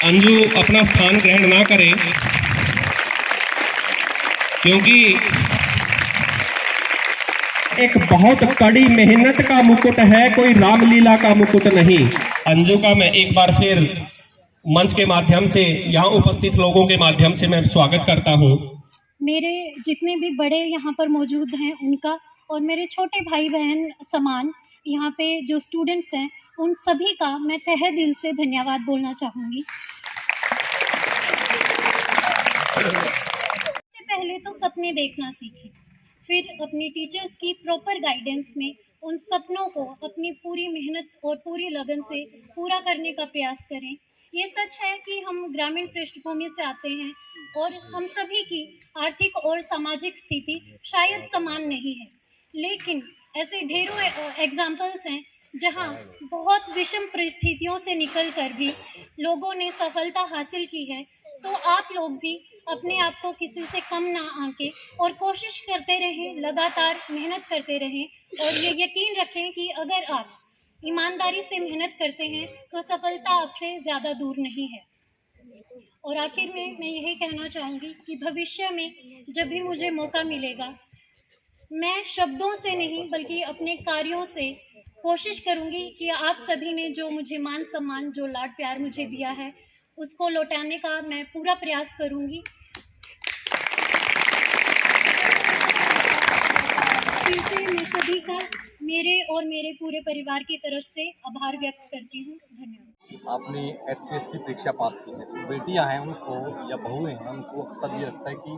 अंजू अपना स्थान ग्रहण ना करे, क्योंकि एक बहुत कड़ी मेहनत का मुकुट है, कोई रामलीला का मुकुट नहीं। अंजू का मैं एक बार फिर मंच के माध्यम से, यहाँ उपस्थित लोगों के माध्यम से मैं स्वागत करता हूँ। मेरे जितने भी बड़े यहाँ पर मौजूद हैं उनका, और मेरे छोटे भाई बहन समान यहाँ पे जो स्टूडेंट्स हैं उन सभी का मैं तहे दिल से धन्यवाद बोलना चाहूँगी। सबसे पहले तो सपने देखना सीखें, फिर अपनी टीचर्स की प्रॉपर गाइडेंस में उन सपनों को अपनी पूरी मेहनत और पूरी लगन से पूरा करने का प्रयास करें। ये सच है कि हम ग्रामीण पृष्ठभूमि से आते हैं और हम सभी की आर्थिक और सामाजिक स्थिति शायद समान नहीं है, लेकिन ऐसे ढेरों एग्जाम्पल्स हैं जहां बहुत विषम परिस्थितियों से निकलकर भी लोगों ने सफलता हासिल की है। तो आप लोग भी अपने आप को किसी से कम ना आंके और कोशिश करते रहें, लगातार मेहनत करते रहें और ये यकीन रखें कि अगर आप ईमानदारी से मेहनत करते हैं तो सफलता आपसे ज़्यादा दूर नहीं है। और आखिर में मैं यही कहना चाहूँगी कि भविष्य में जब भी मुझे मौका मिलेगा, मैं शब्दों से नहीं बल्कि अपने कार्यों से कोशिश करूँगी कि आप सभी ने जो मुझे मान सम्मान, जो लाड प्यार मुझे दिया है, उसको लौटाने का मैं पूरा प्रयास करूँगी। फिर से मैं सभी का मेरे और मेरे पूरे परिवार की तरफ से आभार व्यक्त करती हूँ। धन्यवाद। आपने एचसीएस की परीक्षा पास की है, तो बेटियां हैं उनको या बहुएं हैं उनको अक्सर ये लगता है कि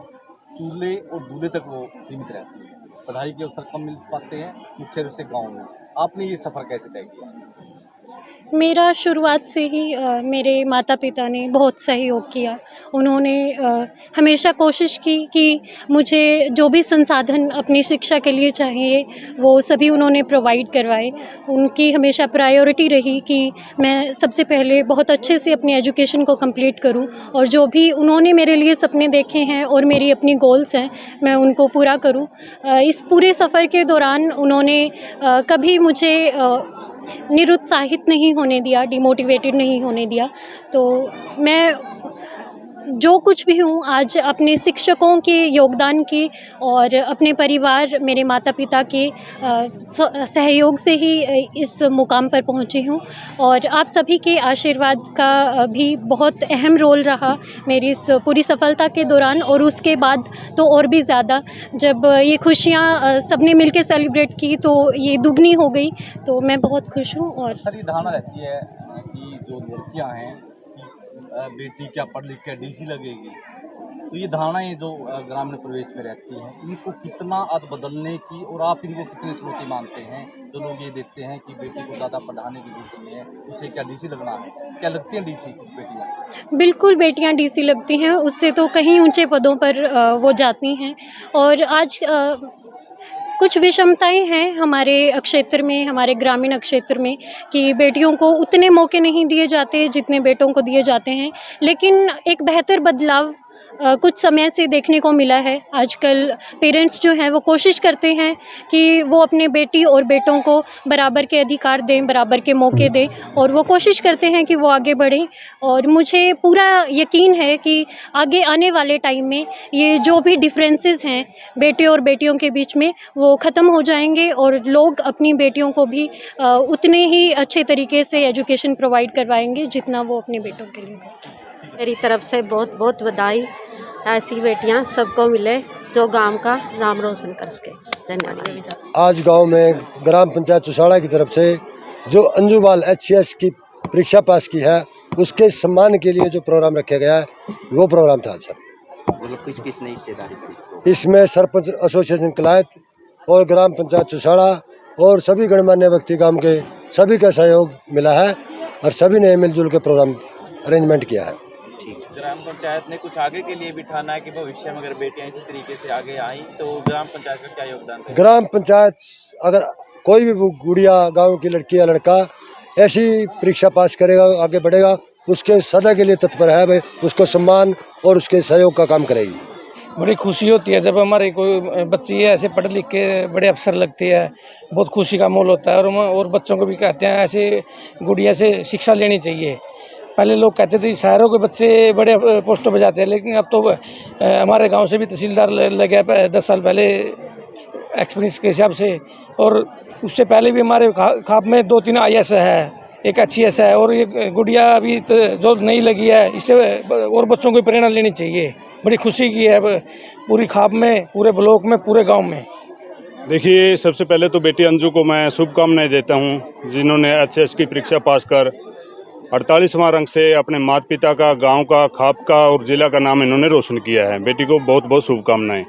चूल्हे और दूल्हे तक वो सीमित रहती है, पढ़ाई के अवसर कम मिल पाते हैं, मुख्य रूप से गाँव में। आपने ये सफ़र कैसे तय किया? मेरा शुरुआत से ही मेरे माता पिता ने बहुत सहयोग किया। उन्होंने हमेशा कोशिश की कि मुझे जो भी संसाधन अपनी शिक्षा के लिए चाहिए वो सभी उन्होंने प्रोवाइड करवाए। उनकी हमेशा प्रायोरिटी रही कि मैं सबसे पहले बहुत अच्छे से अपनी एजुकेशन को कंप्लीट करूं और जो भी उन्होंने मेरे लिए सपने देखे हैं और मेरी अपनी गोल्स हैं मैं उनको पूरा करूं। इस पूरे सफ़र के दौरान उन्होंने कभी मुझे निरुत्साहित नहीं होने दिया, डिमोटिवेटेड नहीं होने दिया। तो मैं जो कुछ भी हूँ आज अपने शिक्षकों के योगदान की और अपने परिवार, मेरे माता पिता के सहयोग से ही इस मुकाम पर पहुँची हूँ। और आप सभी के आशीर्वाद का भी बहुत अहम रोल रहा मेरी इस पूरी सफलता के दौरान, और उसके बाद तो और भी ज़्यादा। जब ये खुशियाँ सबने मिलकर सेलिब्रेट की तो ये दुगनी हो गई, तो मैं बहुत खुश हूँ। और सर, ये धारणा रहती है कि जो लड़कियां हैं बेटी क्या पढ़ लिख के डीसी लगेगी, तो ये धारणाएं जो ग्रामीण परिवेश में रहती हैं, इनको कितना आज बदलने की, और आप इनको कितनी चुनौती मानते हैं? जो लोग ये देखते हैं कि बेटी को ज़्यादा पढ़ाने की जरूरत नहीं है, उसे क्या डीसी लगना है? क्या लगती हैं डीसी बेटियाँ? बिल्कुल बेटियां डीसी लगती हैं, उससे तो कहीं ऊंचे पदों पर वो जाती हैं। और आज कुछ विषमताएं हैं हमारे क्षेत्र में, हमारे ग्रामीण क्षेत्र में, कि बेटियों को उतने मौके नहीं दिए जाते जितने बेटों को दिए जाते हैं। लेकिन एक बेहतर बदलाव कुछ समय से देखने को मिला है। आजकल पेरेंट्स जो हैं वो कोशिश करते हैं कि वो अपने बेटी और बेटों को बराबर के अधिकार दें, बराबर के मौके दें, और वो कोशिश करते हैं कि वो आगे बढ़ें। और मुझे पूरा यकीन है कि आगे आने वाले टाइम में ये जो भी डिफरेंसेस हैं बेटे और बेटियों के बीच में वो ख़त्म हो जाएंगे और लोग अपनी बेटियों को भी उतने ही अच्छे तरीके से एजुकेशन प्रोवाइड करवाएंगे जितना वो अपने बेटों के लिए करते हैं। मेरी तरफ से बहुत बहुत बधाई। ऐसी बेटियां सबको मिले जो गांव का नाम रोशन कर सके। धन्यवाद। आज गांव में ग्राम पंचायत चुसाड़ा की तरफ से जो अंजू बाल एचसीएस की परीक्षा पास की है उसके सम्मान के लिए जो प्रोग्राम रखा गया है वो प्रोग्राम था सर। किसने हिस्सेदारी करी? इसमें सरपंच एसोसिएशन कलायत और ग्राम पंचायत चुसाड़ा और सभी गणमान्य व्यक्ति गांव के सभी का सहयोग मिला है और सभी ने मिलजुल के प्रोग्राम अरेंजमेंट किया है। ग्राम पंचायत ने कुछ आगे के लिए भी ठाना है कि भविष्य में अगर बेटियां इसी तरीके से आगे आई तो ग्राम पंचायत का क्या योगदान है? ग्राम पंचायत अगर कोई भी गुड़िया, गांव की लड़की या लड़का ऐसी परीक्षा पास करेगा, आगे बढ़ेगा, उसके सदा के लिए तत्पर है भाई, उसको सम्मान और उसके सहयोग का काम करेगी। बड़ी खुशी होती है जब हमारे कोई बच्ची ऐसे पढ़ लिख के बड़े अफसर लगती है, बहुत खुशी का माहौल होता है। और बच्चों को भी कहते हैं ऐसे गुड़िया से शिक्षा लेनी चाहिए। पहले लोग कहते थे शहरों के बच्चे बड़े पोस्टों पर जाते हैं, लेकिन अब तो हमारे गांव से भी तहसीलदार लगे 10 साल पहले एक्सपीरियंस के हिसाब से, और उससे पहले भी हमारे खाप में 2-3 IAS है, एक HCS है, और ये गुड़िया अभी जो नई लगी है, इससे और बच्चों को प्रेरणा लेनी चाहिए। बड़ी खुशी की है पूरी खाप में, पूरे ब्लॉक में, पूरे गाँव में। देखिए, सबसे पहले तो बेटी अंजू को मैं शुभकामनाएं देता हूं, जिन्होंने HCS की परीक्षा पास कर 48वां रैंक से अपने माता पिता का, गांव का, खाप का और ज़िला का नाम इन्होंने रोशन किया है। बेटी को बहुत बहुत शुभकामनाएं।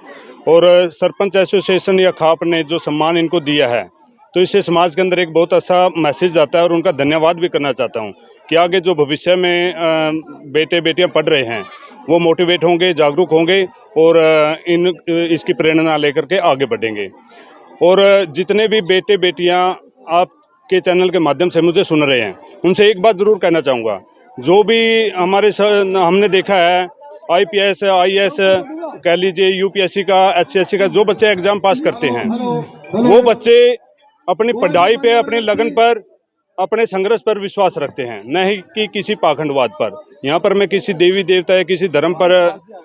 और सरपंच एसोसिएशन या खाप ने जो सम्मान इनको दिया है, तो इससे समाज के अंदर एक बहुत अच्छा मैसेज जाता है, और उनका धन्यवाद भी करना चाहता हूँ कि आगे जो भविष्य में बेटे बेटियाँ पढ़ रहे हैं वो मोटिवेट होंगे, जागरूक होंगे और इसकी प्रेरणा लेकर के आगे बढ़ेंगे। और जितने भी बेटे बेटियां आपके चैनल के माध्यम से मुझे सुन रहे हैं, उनसे एक बात ज़रूर कहना चाहूँगा, जो भी हमने देखा है IPS, IAS कह लीजिए, UPSC का, HCSC का, जो बच्चे एग्ज़ाम पास करते हैं वो बच्चे अपनी पढ़ाई पे, अपने लगन पर, अपने संघर्ष पर विश्वास रखते हैं, न ही कि किसी पाखंडवाद पर। यहाँ पर मैं किसी देवी देवता या किसी धर्म पर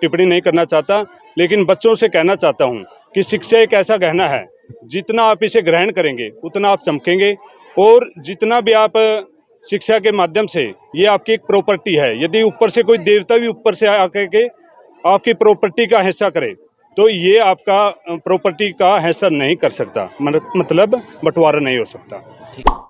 टिप्पणी नहीं करना चाहता, लेकिन बच्चों से कहना चाहता हूँ कि शिक्षा एक ऐसा गहना है, जितना आप इसे ग्रहण करेंगे उतना आप चमकेंगे, और जितना भी आप शिक्षा के माध्यम से, ये आपकी एक प्रॉपर्टी है। यदि ऊपर से कोई देवता भी ऊपर से आकर के आपकी प्रॉपर्टी का हिस्सा करे, तो ये आपका प्रॉपर्टी का हिस्सा नहीं कर सकता, मतलब बंटवारा नहीं हो सकता।